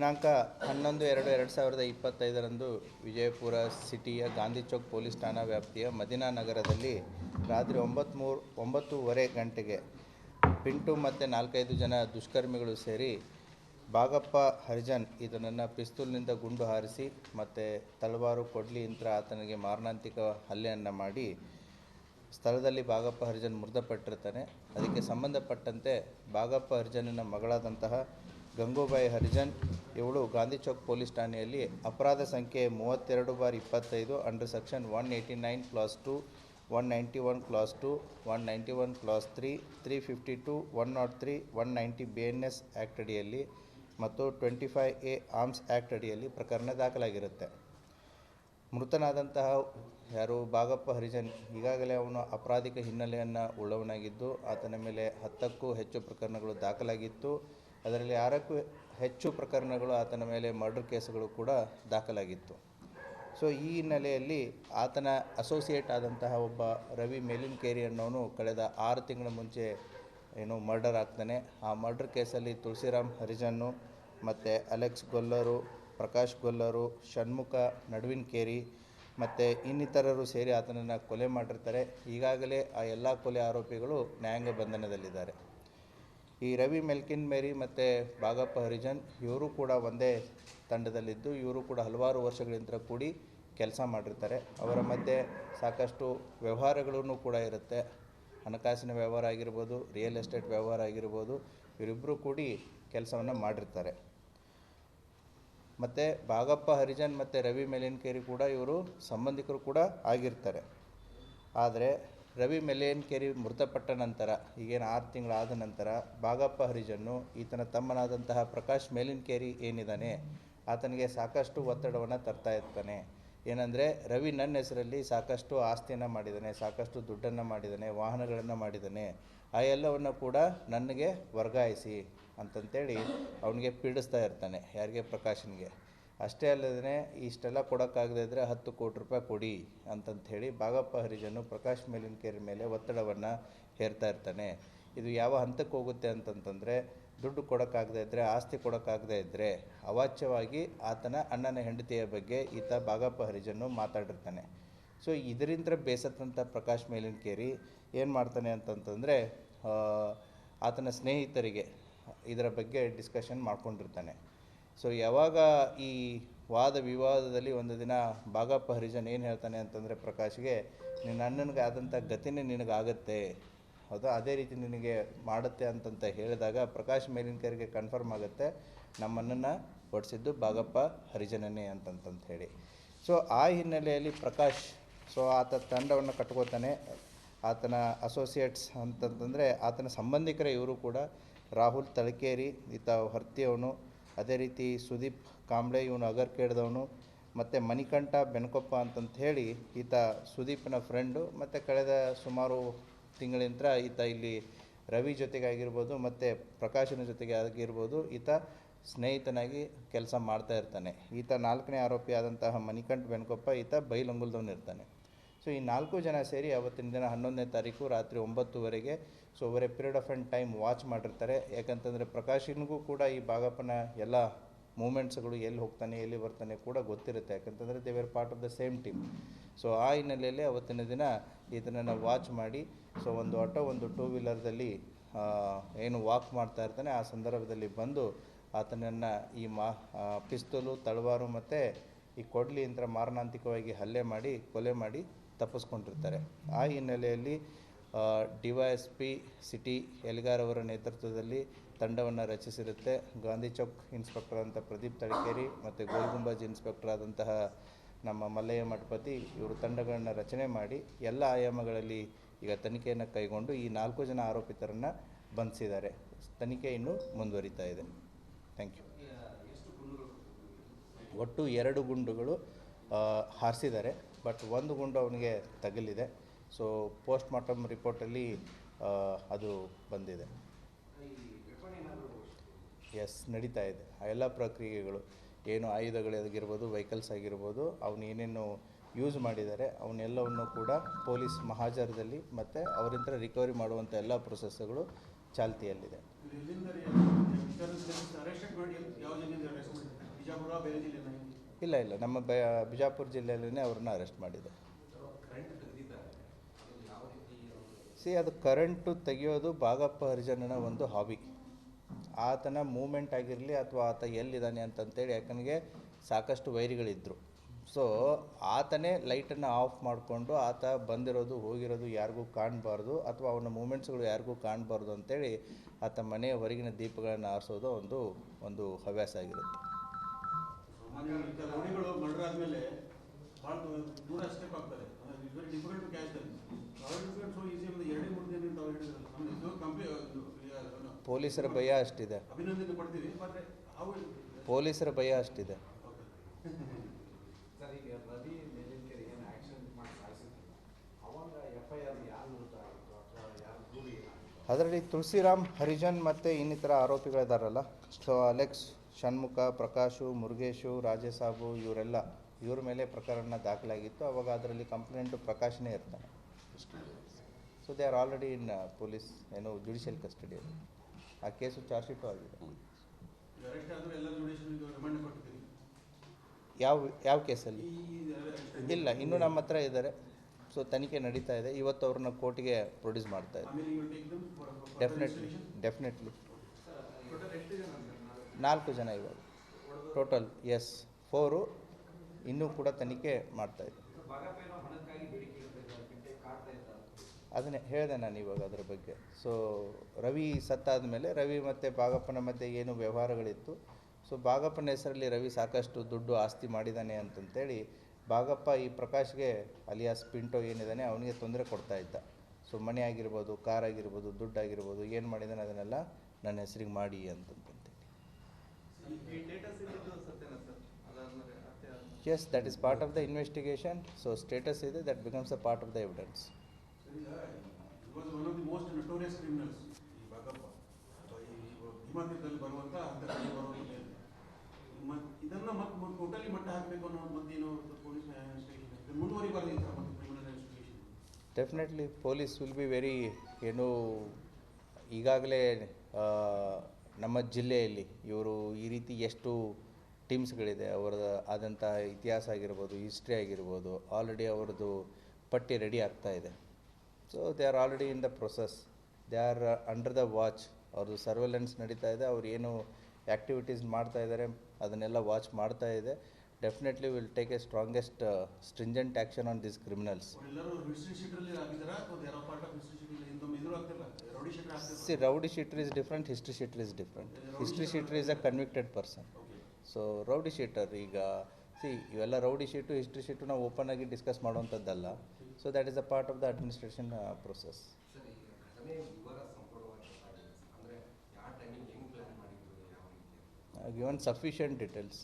ದಿನಾಂಕ 11/2/2025 ವಿಜಯಪುರ ಸಿಟಿಯ ಗಾಂಧಿ ಚೌಕ್ ಪೊಲೀಸ್ ಠಾಣಾ ವ್ಯಾಪ್ತಿಯ ಮದಿನಾ ನಗರದಲ್ಲಿ ರಾತ್ರಿ 9:30 ಗಂಟೆಗೆ ಪಿಂಟು ಮತ್ತು 4-5 ಜನ ದುಷ್ಕರ್ಮಿಗಳು ಸೇರಿ ಬಾಗಪ್ಪ ಹರಿಜನ್ ಇದನ್ನು ಪಿಸ್ತೂಲ್ನಿಂದ ಗುಂಡು ಹಾರಿಸಿ ಮತ್ತು ತಲವಾರು ಕೊಡ್ಲಿ ಯಂತ್ರ ಆತನಿಗೆ ಮಾರಣಾಂತಿಕ ಹಲ್ಲೆಯನ್ನು ಮಾಡಿ ಸ್ಥಳದಲ್ಲಿ ಬಾಗಪ್ಪ ಹರಿಜನ್ ಮೃತಪಟ್ಟಿರ್ತಾನೆ. ಅದಕ್ಕೆ ಸಂಬಂಧಪಟ್ಟಂತೆ ಬಾಗಪ್ಪ ಹರಿಜನನ ಮಗಳಾದಂತಹ ಗಂಗೂಬಾಯಿ ಹರಿಜನ್ ಇವಳು ಗಾಂಧಿ ಚೌಕ್ ಪೊಲೀಸ್ ಠಾಣೆಯಲ್ಲಿ ಅಪರಾಧ ಸಂಖ್ಯೆ 32/25 under section 189 class 2, 191 class 2, 191 class 3, 352, 103, 190 BNS act ಅಡಿಯಲ್ಲಿ ಮತ್ತು 25A ಆರ್ಮ್ಸ್ ಆ್ಯಕ್ಟ್ ಅಡಿಯಲ್ಲಿ ಪ್ರಕರಣ ದಾಖಲಾಗಿರುತ್ತೆ. ಮೃತನಾದಂತಹ ಯಾರು ಬಾಗಪ್ಪ ಹರಿಜನ್ ಈಗಾಗಲೇ ಅವನು ಅಪರಾಧಿಕ ಹಿನ್ನೆಲೆಯನ್ನು ಉಳ್ಳವನಾಗಿದ್ದು ಆತನ ಮೇಲೆ 10ಕ್ಕೂ ಹೆಚ್ಚು ಪ್ರಕರಣಗಳು ದಾಖಲಾಗಿತ್ತು. ಅದರಲ್ಲಿ 6ಕ್ಕೂ ಹೆಚ್ಚು ಪ್ರಕರಣಗಳು ಆತನ ಮೇಲೆ ಮರ್ಡರ್ ಕೇಸುಗಳು ಕೂಡ ದಾಖಲಾಗಿತ್ತು. ಸೊ ಈ ಹಿನ್ನೆಲೆಯಲ್ಲಿ ಆತನ ಅಸೋಸಿಯೇಟ್ ಆದಂತಹ ಒಬ್ಬ ರವಿ ಮೇಲಿನ್ಕೇರಿ ಅನ್ನೋನು ಕಳೆದ 6 ತಿಂಗಳ ಮುಂಚೆ ಮರ್ಡರ್ ಆಗ್ತಾನೆ. ಆ ಮರ್ಡರ್ ಕೇಸಲ್ಲಿ ತುಳಸಿರಾಮ್ ಹರಿಜನ್ನು ಮತ್ತು ಅಲೆಕ್ಸ್ ಗೊಲ್ಲರು, ಪ್ರಕಾಶ್ ಗೊಲ್ಲರು, ಷಣ್ಮುಖ ನಡುವಿನ್ಕೇರಿ ಮತ್ತು ಇನ್ನಿತರರು ಸೇರಿ ಆತನನ್ನು ಕೊಲೆ ಮಾಡಿರ್ತಾರೆ. ಈಗಾಗಲೇ ಆ ಎಲ್ಲ ಕೊಲೆ ಆರೋಪಿಗಳು ನ್ಯಾಯಾಂಗ ಬಂಧನದಲ್ಲಿದ್ದಾರೆ. ಈ ರವಿ ಮೇಲ್ಕಿನ್ಮೇರಿ ಮತ್ತು ಬಾಗಪ್ಪ ಹರಿಜನ್ ಇವರು ಕೂಡ ಒಂದೇ ತಂಡದಲ್ಲಿದ್ದು ಇವರು ಕೂಡ ಹಲವಾರು ವರ್ಷಗಳಿಂದ ಕೂಡಿ ಕೆಲಸ ಮಾಡಿರ್ತಾರೆ. ಅವರ ಮಧ್ಯೆ ಸಾಕಷ್ಟು ವ್ಯವಹಾರಗಳೂ ಕೂಡ ಇರುತ್ತೆ. ಹಣಕಾಸಿನ ವ್ಯವಹಾರ ಆಗಿರ್ಬೋದು, ರಿಯಲ್ ಎಸ್ಟೇಟ್ ವ್ಯವಹಾರ ಆಗಿರ್ಬೋದು, ಇವರಿಬ್ಬರು ಕೂಡಿ ಕೆಲಸವನ್ನು ಮಾಡಿರ್ತಾರೆ. ಮತ್ತು ಬಾಗಪ್ಪ ಹರಿಜನ್ ಮತ್ತು ರವಿ ಮೇಲಿನ್ಕೇರಿ ಕೂಡ ಇವರು ಸಂಬಂಧಿಕರು ಕೂಡ ಆಗಿರ್ತಾರೆ. ಆದರೆ ರವಿ ಮೇಲಿನ್ಕೇರಿ ಮೃತಪಟ್ಟ ನಂತರ ಈಗೇನು 6 ತಿಂಗಳಾದ ನಂತರ ಬಾಗಪ್ಪ ಹರಿಜನ್ನು ಈತನ ತಮ್ಮನಾದಂತಹ ಪ್ರಕಾಶ್ ಮೇಲಿನ್ಕೇರಿ ಏನಿದ್ದಾನೆ ಆತನಿಗೆ ಸಾಕಷ್ಟು ಒತ್ತಡವನ್ನು ತರ್ತಾ ಇರ್ತಾನೆ. ಏನಂದರೆ ರವಿ ನನ್ನ ಹೆಸರಲ್ಲಿ ಸಾಕಷ್ಟು ಆಸ್ತಿಯನ್ನು ಮಾಡಿದ್ದಾನೆ, ಸಾಕಷ್ಟು ದುಡ್ಡನ್ನು ಮಾಡಿದ್ದಾನೆ, ವಾಹನಗಳನ್ನು ಮಾಡಿದ್ದಾನೆ, ಆ ಎಲ್ಲವನ್ನು ಕೂಡ ನನಗೆ ವರ್ಗಾಯಿಸಿ ಅಂತಂತೇಳಿ ಅವನಿಗೆ ಪೀಡಿಸ್ತಾ ಇರ್ತಾನೆ. ಯಾರಿಗೆ? ಪ್ರಕಾಶನಿಗೆ. ಅಷ್ಟೇ ಅಲ್ಲದೇ ಇಷ್ಟೆಲ್ಲ ಕೊಡೋಕ್ಕಾಗದೇ ಇದ್ದರೆ 10 ಕೋಟಿ ರೂಪಾಯಿ ಕೊಡಿ ಅಂತಂಥೇಳಿ ಬಾಗಪ್ಪ ಹರಿಜನ್ನು ಪ್ರಕಾಶ್ ಮೇಲಿನ್ಕೇರಿ ಮೇಲೆ ಒತ್ತಡವನ್ನು ಹೇರ್ತಾ ಇರ್ತಾನೆ. ಇದು ಯಾವ ಹಂತಕ್ಕೆ ಹೋಗುತ್ತೆ ಅಂತಂತಂದರೆ ದುಡ್ಡು ಕೊಡೋಕ್ಕಾಗದೇ ಇದ್ದರೆ, ಆಸ್ತಿ ಕೊಡೋಕ್ಕಾಗದೇ ಇದ್ದರೆ ಅವಾಚ್ಯವಾಗಿ ಆತನ ಅಣ್ಣನ ಹೆಂಡತಿಯ ಬಗ್ಗೆ ಈತ ಬಾಗಪ್ಪ ಹರಿಜನ್ನು ಮಾತಾಡಿರ್ತಾನೆ. ಸೊ ಇದರಿಂದ ಬೇಸತ್ತಂಥ ಪ್ರಕಾಶ್ ಮೇಲಿನ್ಕೇರಿ ಏನು ಮಾಡ್ತಾನೆ ಅಂತಂತಂದರೆ ಆತನ ಸ್ನೇಹಿತರಿಗೆ ಇದರ ಬಗ್ಗೆ ಡಿಸ್ಕಷನ್ ಮಾಡ್ಕೊಂಡಿರ್ತಾನೆ. ಸೊ ಯಾವಾಗ ಈ ವಾದ ವಿವಾದದಲ್ಲಿ ಒಂದು ದಿನ ಬಾಗಪ್ಪ ಹರಿಜನ್ ಏನು ಹೇಳ್ತಾನೆ ಅಂತಂದರೆ ಪ್ರಕಾಶ್ಗೆ, ನಿನ್ನ ಅಣ್ಣನಿಗೆ ಆದಂಥ ಗತಿನೇ ನಿನಗಾಗತ್ತೆ, ಹೌದಾ, ಅದೇ ರೀತಿ ನಿನಗೆ ಮಾಡುತ್ತೆ ಅಂತಂತ ಹೇಳಿದಾಗ ಪ್ರಕಾಶ್ ಮೇಲಿನ್ಕೇರಿಗೆ ಕನ್ಫರ್ಮ್ ಆಗುತ್ತೆ ನಮ್ಮಣ್ಣನ ಹೊಡಿಸಿದ್ದು ಬಾಗಪ್ಪ ಹರಿಜನನೇ ಅಂತಂತ ಹೇಳಿ. ಸೊ ಆ ಹಿನ್ನೆಲೆಯಲ್ಲಿ ಪ್ರಕಾಶ್ ಆತ ತಂಡವನ್ನು ಕಟ್ಕೋತಾನೆ. ಆತನ ಅಸೋಸಿಯೇಟ್ಸ್ ಅಂತಂತಂದರೆ ಆತನ ಸಂಬಂಧಿಕರೇ ಇವರು ಕೂಡ ರಾಹುಲ್ ತಳಕೇರಿ, ಈತ ಹೊರ್ತಿಯವನು, ಅದೇ ರೀತಿ ಸುದೀಪ್ ಕಾಂಬ್ಳೆ ಇವನು ಅಗರ್ಕೇಡ್ದವನು, ಮತ್ತು ಮಣಿಕಂಠ ಬೆನಕೊಪ್ಪ ಅಂತಂತ ಹೇಳಿ ಈತ ಸುದೀಪ್ನ ಫ್ರೆಂಡು. ಮತ್ತು ಕಳೆದ ಸುಮಾರು ತಿಂಗಳಿಂದ ಈತ ಇಲ್ಲಿ ರವಿ ಜೊತೆಗಾಗಿರ್ಬೋದು ಮತ್ತು ಪ್ರಕಾಶನ ಜೊತೆಗೆ ಆಗಿರ್ಬೋದು ಈತ ಸ್ನೇಹಿತನಾಗಿ ಕೆಲಸ ಮಾಡ್ತಾ ಇರ್ತಾನೆ. ಈತ 4ನೇ ಆರೋಪಿ ಆದಂತಹ ಮಣಿಕಂಠ ಬೆನಕೊಪ್ಪ ಈತ ಬೈಲಂಗುಲದವನು ಇರ್ತಾನೆ. ಸೊ ಈ 4 ಜನ ಸೇರಿ ಅವತ್ತಿನ ದಿನ 11ನೇ ತಾರೀಕು ರಾತ್ರಿ 9:00 so over A period of time watch ಮಾಡಿರ್ತಾರೆ. ಯಾಕಂತಂದರೆ ಪ್ರಕಾಶನಿಗೂ ಕೂಡ ಈ ಬಾಗಪ್ಪನ ಎಲ್ಲ ಮೂಮೆಂಟ್ಸ್ಗಳು ಎಲ್ಲಿ ಹೋಗ್ತಾನೆ ಎಲ್ಲಿ ಬರ್ತಾನೆ ಕೂಡ ಗೊತ್ತಿರುತ್ತೆ. ಯಾಕಂತಂದರೆ they were part of the same team. So ಆ ಹಿನ್ನೆಲೆಯಲ್ಲಿ ಅವತ್ತಿನ ದಿನ ಈತನನ್ನು ವಾಚ್ ಮಾಡಿ ಸೊ ಒಂದು ಆಟೋ ಒಂದು 2 ವೀಲರ್ದಲ್ಲಿ ಏನು ವಾಕ್ ಮಾಡ್ತಾ ಇರ್ತಾನೆ. ಆ ಸಂದರ್ಭದಲ್ಲಿ ಬಂದು ಆತನನ್ನು ಈ ಪಿಸ್ತೂಲು, ತಳವಾರು ಮತ್ತು ಈ ಕೊಡ್ಲಿ ಯಂತ್ರ ಮಾರಣಾಂತಿಕವಾಗಿ ಹಲ್ಲೆ ಮಾಡಿ ಕೊಲೆ ಮಾಡಿ ತಪ್ಪಿಸ್ಕೊಂಡಿರ್ತಾರೆ. ಆ ಹಿನ್ನೆಲೆಯಲ್ಲಿ DYSP ಸಿಟಿ ಎಲ್ಗಾರ್ ಅವರ ನೇತೃತ್ವದಲ್ಲಿ ತಂಡವನ್ನು ರಚಿಸಿರುತ್ತೆ. ಗಾಂಧಿ ಚೌಕ್ ಇನ್ಸ್ಪೆಕ್ಟರ್ ಅಂತ ಪ್ರದೀಪ್ ತಳಕೇರಿ ಮತ್ತು ಗೋಲ್ ಗುಂಬಾಜ್ ಇನ್ಸ್ಪೆಕ್ಟರ್ ಆದಂತಹ ನಮ್ಮ ಮಲ್ಲಯ್ಯ ಮಠಪತಿ ಇವರು ತಂಡಗಳನ್ನು ರಚನೆ ಮಾಡಿ ಎಲ್ಲ ಆಯಾಮಗಳಲ್ಲಿ ಈಗ ತನಿಖೆಯನ್ನು ಕೈಗೊಂಡು ಈ 4 ಜನ ಆರೋಪಿತರನ್ನು ಬಂಧಿಸಿದ್ದಾರೆ. ತನಿಖೆ ಇನ್ನೂ ಮುಂದುವರಿತಾ ಇದೆ. Thank you. ಒಟ್ಟು 2 ಗುಂಡುಗಳು ಹಾರಿಸಿದ್ದಾರೆ, ಬಟ್ 1 ಗುಂಡು ಅವನಿಗೆ ತಗುಲಿದೆ. ಸೊ ಪೋಸ್ಟ್ ಮಾರ್ಟಮ್ ರಿಪೋರ್ಟಲ್ಲಿ ಅದು ಬಂದಿದೆ. ಎಸ್, ನಡೀತಾ ಇದೆ. ಆ ಎಲ್ಲ ಪ್ರಕ್ರಿಯೆಗಳು ಏನು ಆಯುಧಗಳಾಗಿರ್ಬೋದು, ವೆಹಿಕಲ್ಸ್ ಆಗಿರ್ಬೋದು, ಅವನು ಏನೇನು ಯೂಸ್ ಮಾಡಿದ್ದಾರೆ ಅವನ್ನೆಲ್ಲವನ್ನು ಕೂಡ ಪೊಲೀಸ್ ಮಹಾಜರದಲ್ಲಿ ಮತ್ತು ಅವರಿಂದ ರಿಕವರಿ ಮಾಡುವಂಥ ಎಲ್ಲ ಪ್ರೊಸೆಸ್ಗಳು ಚಾಲ್ತಿಯಲ್ಲಿದೆ. ಇಲ್ಲ ಇಲ್ಲ, ನಮ್ಮ ಬಿಜಾಪುರ ಜಿಲ್ಲೆಯಲ್ಲೇ ಅವ್ರನ್ನ ಅರೆಸ್ಟ್ ಮಾಡಿದೆ. ಅದು ಕರೆಂಟು ತೆಗೆಯೋದು ಬಾಗಪ್ಪ ಹರಿಜನನ ಒಂದು ಹಾಬಿ. ಆತನ ಮೂಮೆಂಟ್ ಆಗಿರಲಿ ಅಥವಾ ಆತ ಎಲ್ಲಿದ್ದಾನೆ ಅಂತಂತೇಳಿ, ಯಾಕಂದರೆ ಸಾಕಷ್ಟು ವೈರಿಗಳಿದ್ದರು. ಸೊ ಆತನೇ ಲೈಟನ್ನು ಆಫ್ ಮಾಡಿಕೊಂಡು ಆತ ಬಂದಿರೋದು ಹೋಗಿರೋದು ಯಾರಿಗೂ ಕಾಣಬಾರ್ದು, ಅಥವಾ ಅವನ ಮೂಮೆಂಟ್ಸ್ಗಳು ಯಾರಿಗೂ ಕಾಣಬಾರ್ದು ಅಂತೇಳಿ ಆತ ಮನೆಯ ಹೊರಗಿನ ದೀಪಗಳನ್ನು ಆರಿಸೋದು ಒಂದು ಹವ್ಯಾಸ ಆಗಿರುತ್ತೆ. ಪೊಲೀಸರ ಭಯ ಅಷ್ಟಿದೆ, ಪೊಲೀಸರ ಭಯ ಅಷ್ಟಿದೆ. ಅದರಲ್ಲಿ ತುಳಸಿರಾಮ್ ಹರಿಜನ್ ಮತ್ತು ಇನ್ನಿತರ ಆರೋಪಿಗಳಿದಾರಲ್ಲ, ಸೊ ಅಲೆಕ್ಸ್, ಷಣ್ಮುಖ, ಪ್ರಕಾಶು, ಮುರುಗೇಶು, ರಾಜೇಸಾಬು ಇವ್ರ ಮೇಲೆ ಪ್ರಕರಣ ದಾಖಲಾಗಿತ್ತು. ಅವಾಗ ಅದರಲ್ಲಿ ಕಂಪ್ಲೇಂಟು ಪ್ರಕಾಶನೇ ಇರ್ತಾನೆ. So they are already in police judicial ಕಸ್ಟಡಿಯಲ್ಲಿ. ಆ ಕೇಸು ಚಾರ್ಜ್ ಶೀಟು ಆಗಿದೆ. ಯಾವ ಕೇಸಲ್ಲಿ ಇಲ್ಲ, ಇನ್ನೂ ನಮ್ಮ ಹತ್ರ ಇದ್ದಾರೆ. ಸೊ ತನಿಖೆ ನಡೀತಾ ಇದೆ. ಇವತ್ತು ಅವ್ರನ್ನ ಕೋರ್ಟಿಗೆ ಪ್ರೊಡ್ಯೂಸ್ ಮಾಡ್ತಾ ಇದ್ದಾರೆ. ಡೆಫಿನೆಟ್ಲಿ 4 ಜನ ಇವಾಗ ಟೋಟಲ್. 4 ಇನ್ನೂ ಕೂಡ ತನಿಖೆ ಮಾಡ್ತಾ ಇದೆ. ಅದನ್ನೇ ಹೇಳಿದೆ ನಾನು ಇವಾಗ ಅದರ ಬಗ್ಗೆ. ಸೊ ರವಿ ಸತ್ತಾದ ಮೇಲೆ ರವಿ ಮತ್ತು ಬಾಗಪ್ಪನ ಮಧ್ಯೆ ಏನು ವ್ಯವಹಾರಗಳಿತ್ತು, ಸೊ ಬಾಗಪ್ಪನ ಹೆಸರಲ್ಲಿ ರವಿ ಸಾಕಷ್ಟು ದುಡ್ಡು ಆಸ್ತಿ ಮಾಡಿದ್ದಾನೆ ಅಂತಂತೇಳಿ ಬಾಗಪ್ಪ ಈ ಪ್ರಕಾಶ್ಗೆ ಅಲಿಯಾಸ್ ಪಿಂಟೋ ಏನಿದ್ದಾನೆ ಅವನಿಗೆ ತೊಂದರೆ ಕೊಡ್ತಾ ಇದ್ದ. ಸೊ ಮನೆ ಆಗಿರ್ಬೋದು, ಕಾರ್ ಆಗಿರ್ಬೋದು, ದುಡ್ಡು ಆಗಿರ್ಬೋದು, ಏನು ಮಾಡಿದ್ದಾನೆ ಅದನ್ನೆಲ್ಲ ನನ್ನ ಹೆಸರಿಗೆ ಮಾಡಿ ಅಂತಂತೇಳಿ. Yes, that is part of the investigation. So status ಇದೆ, that becomes a part of the evidence. Definitely police will be very ಈಗಾಗಲೇ ನಮ್ಮ ಜಿಲ್ಲೆಯಲ್ಲಿ ಇವರು ಈ ರೀತಿ ಎಷ್ಟು ಟೀಮ್ಸ್ಗಳಿದೆ, ಅವರದ ಆದಂಥ ಇತಿಹಾಸ ಆಗಿರ್ಬೋದು, ಹಿಸ್ಟ್ರಿ ಆಗಿರ್ಬೋದು, ಆಲ್ರೆಡಿ ಅವ್ರದ್ದು ಪಟ್ಟಿ ರೆಡಿ ಆಗ್ತಾ ಇದೆ. So they are already in the process, they are under the watch. ಅವ್ರದ್ದು ಸರ್ವೆಲೆನ್ಸ್ ನಡೀತಾ ಇದೆ. ಅವ್ರು ಏನು ಆ್ಯಕ್ಟಿವಿಟೀಸ್ ಮಾಡ್ತಾ ಇದ್ದಾರೆ ಅದನ್ನೆಲ್ಲ ವಾಚ್ ಮಾಡ್ತಾ ಇದೆ. Definitely will take A strongest stringent action on this criminals. See, rowdy shooter is different, history shooter is different. History shooter is a convicted person. So rowdy sheeter ಈಗ ಇವೆಲ್ಲ ರೌಡಿ ಶೀಟು, ಹಿಸ್ಟ್ರಿ ಶೀಟು ನಾವು open ಆಗಿ discuss ಮಾಡುವಂಥದ್ದಲ್ಲ. So that is a part of the administration process. Given sufficient details.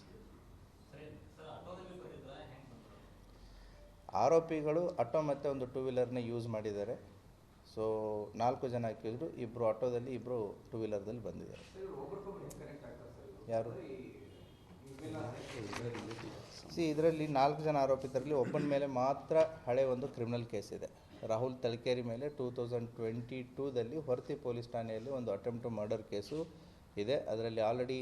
ಆರೋಪಿಗಳು auto ಮತ್ತು ಒಂದು 2 ವೀಲರ್ನ use ಮಾಡಿದ್ದಾರೆ. So 4 ಜನ ಹಾಕಿದ್ರು, 2 ಆಟೋದಲ್ಲಿ, 2 2 ವೀಲರ್ದಲ್ಲಿ ಬಂದಿದ್ದಾರೆ. ಯಾರು? ಇದರಲ್ಲಿ 4 ಜನ ಆರೋಪಿತರಲ್ಲಿ ಒಬ್ಬನ ಮೇಲೆ ಮಾತ್ರ ಹಳೆ ಒಂದು ಕ್ರಿಮಿನಲ್ ಕೇಸ್ ಇದೆ. ರಾಹುಲ್ ತಲಕೇರಿ ಮೇಲೆ 2022ದಲ್ಲಿ ಹೊರತಿ ಪೊಲೀಸ್ ಠಾಣೆಯಲ್ಲಿ ಒಂದು ಅಟೆಂಪ್ಟ್ ಟು ಮರ್ಡರ್ ಕೇಸು ಇದೆ. ಅದರಲ್ಲಿ ಆಲ್ರೆಡಿ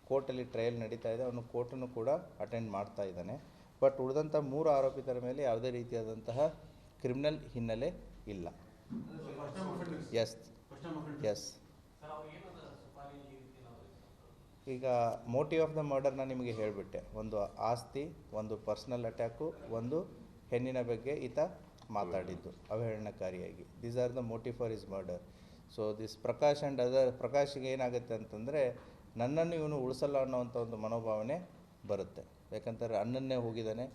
ಕೋರ್ಟಲ್ಲಿ ಟ್ರಯಲ್ ನಡೀತಾ ಇದೆ. ಅವನು ಕೋರ್ಟನ್ನು ಕೂಡ ಅಟೆಂಡ್ ಮಾಡ್ತಾ ಇದ್ದಾನೆ. ಬಟ್ ಉಳಿದಂಥ 3 ಆರೋಪಿತರ ಮೇಲೆ ಯಾವುದೇ ರೀತಿಯಾದಂತಹ ಕ್ರಿಮಿನಲ್ ಹಿನ್ನೆಲೆ ಇಲ್ಲ. ಎಸ್. ಈಗ ಮೋಟಿವ್ ಆಫ್ ದ ಮರ್ಡರ್ ನಾನು ನಿಮಗೆ ಹೇಳಿಬಿಟ್ಟೆ. ಒಂದು ಆಸ್ತಿ, ಒಂದು ಪರ್ಸ್ನಲ್ ಅಟ್ಯಾಕು, ಒಂದು ಹೆಣ್ಣಿನ ಬಗ್ಗೆ ಈತ ಮಾತಾಡಿದ್ದು ಅವಹೇಳನಕಾರಿಯಾಗಿ. These are the motive for his murder. So this Prakash and ಪ್ರಕಾಶ್ಗೆ ಏನಾಗುತ್ತೆ ಅಂತಂದರೆ, ನನ್ನನ್ನು ಇವನು ಉಳಿಸಲ್ಲ ಅನ್ನೋವಂಥ ಒಂದು ಮನೋಭಾವನೆ ಬರುತ್ತೆ. ಯಾಕಂತಾರೆ ಅನ್ನನ್ನೇ ಹೋಗಿದ್ದಾನೆ,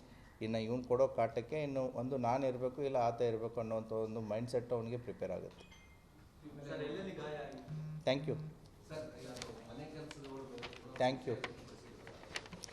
ಇನ್ನು ಇವನು ಕೊಡೋ ಕಾಟಕ್ಕೆ ಇನ್ನು ಒಂದು ನಾನು ಇರಬೇಕು ಇಲ್ಲ ಆತ ಇರಬೇಕು ಅನ್ನೋವಂಥ ಒಂದು ಮೈಂಡ್ಸೆಟ್ ಅವನಿಗೆ ಪ್ರಿಪೇರ್ ಆಗುತ್ತೆ. Thank you.